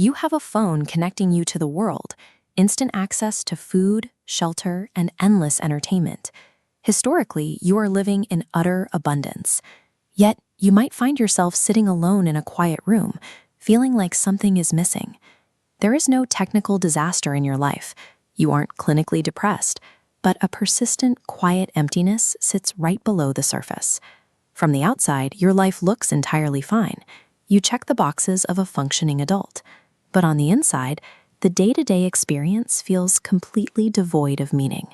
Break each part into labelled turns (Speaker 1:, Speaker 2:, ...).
Speaker 1: You have a phone connecting you to the world, instant access to food, shelter, and endless entertainment. Historically, you are living in utter abundance. Yet, you might find yourself sitting alone in a quiet room, feeling like something is missing. There is no technical disaster in your life. You aren't clinically depressed, but a persistent, quiet emptiness sits right below the surface. From the outside, your life looks entirely fine. You check the boxes of a functioning adult. But on the inside, the day-to-day experience feels completely devoid of meaning.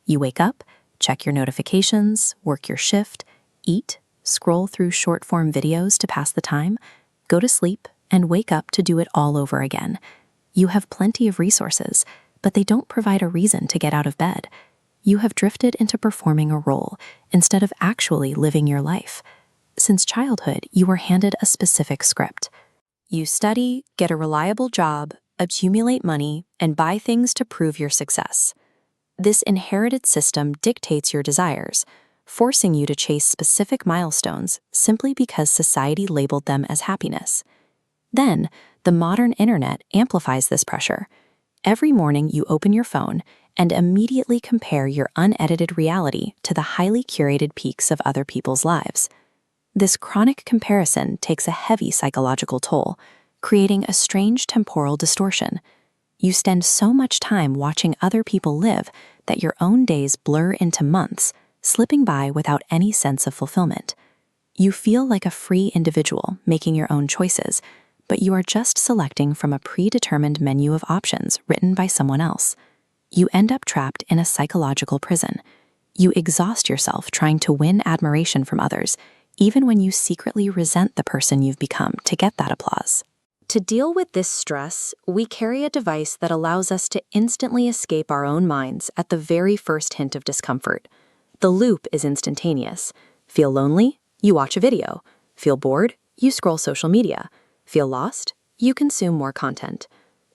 Speaker 1: You wake up, check your notifications, work your shift, eat, scroll through short-form videos to pass the time, go to sleep, and wake up to do it all over again. You have plenty of resources, but they don't provide a reason to get out of bed. You have drifted into performing a role instead of actually living your life. Since childhood, you were handed a specific script. You study, get a reliable job, accumulate money, and buy things to prove your success. This inherited system dictates your desires, forcing you to chase specific milestones simply because society labeled them as happiness. Then, the modern internet amplifies this pressure. Every morning you open your phone and immediately compare your unedited reality to the highly curated peaks of other people's lives. This chronic comparison takes a heavy psychological toll, creating a strange temporal distortion. You spend so much time watching other people live that your own days blur into months, slipping by without any sense of fulfillment. You feel like a free individual making your own choices, but you are just selecting from a predetermined menu of options written by someone else. You end up trapped in a psychological prison. You exhaust yourself trying to win admiration from others, even when you secretly resent the person you've become to get that applause. To deal with this stress, we carry a device that allows us to instantly escape our own minds at the very first hint of discomfort. The loop is instantaneous. Feel lonely? You watch a video. Feel bored? You scroll social media. Feel lost? You consume more content.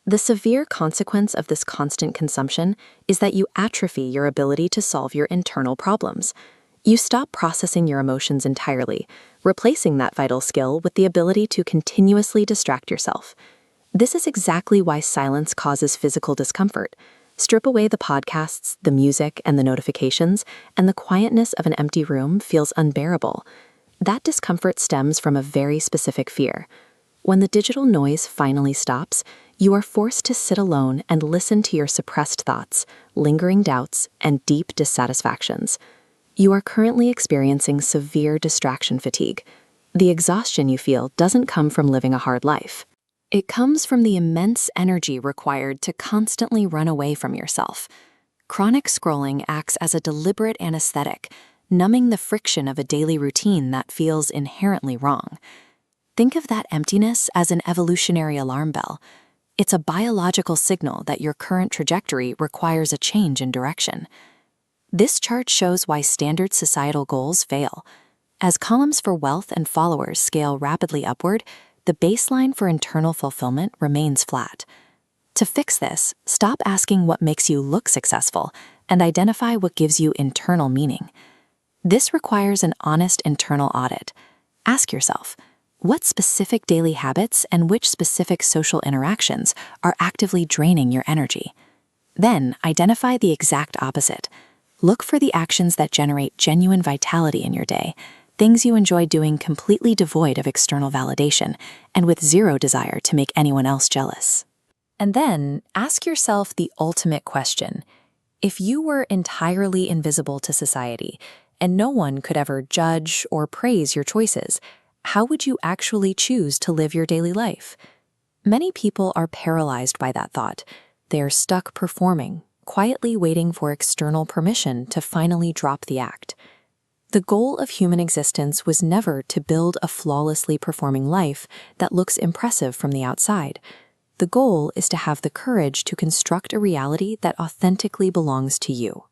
Speaker 1: The severe consequence of this constant consumption is that you atrophy your ability to solve your internal problems. You stop processing your emotions entirely, replacing that vital skill with the ability to continuously distract yourself. This is exactly why silence causes physical discomfort. Strip away the podcasts, the music, and the notifications, and the quietness of an empty room feels unbearable. That discomfort stems from a very specific fear. When the digital noise finally stops, you are forced to sit alone and listen to your suppressed thoughts, lingering doubts, and deep dissatisfactions. You are currently experiencing severe distraction fatigue. The exhaustion you feel doesn't come from living a hard life. It comes from the immense energy required to constantly run away from yourself. Chronic scrolling acts as a deliberate anesthetic, numbing the friction of a daily routine that feels inherently wrong. Think of that emptiness as an evolutionary alarm bell. It's a biological signal that your current trajectory requires a change in direction. This chart shows why standard societal goals fail. As columns for wealth and followers scale rapidly upward, the baseline for internal fulfillment remains flat. To fix this, stop asking what makes you look successful and identify what gives you internal meaning. This requires an honest internal audit. Ask yourself, what specific daily habits and which specific social interactions are actively draining your energy? Then identify the exact opposite. Look for the actions that generate genuine vitality in your day, things you enjoy doing completely devoid of external validation and with zero desire to make anyone else jealous. And then ask yourself the ultimate question. If you were entirely invisible to society and no one could ever judge or praise your choices, how would you actually choose to live your daily life? Many people are paralyzed by that thought. They are stuck performing, quietly waiting for external permission to finally drop the act. The goal of human existence was never to build a flawlessly performing life that looks impressive from the outside. The goal is to have the courage to construct a reality that authentically belongs to you.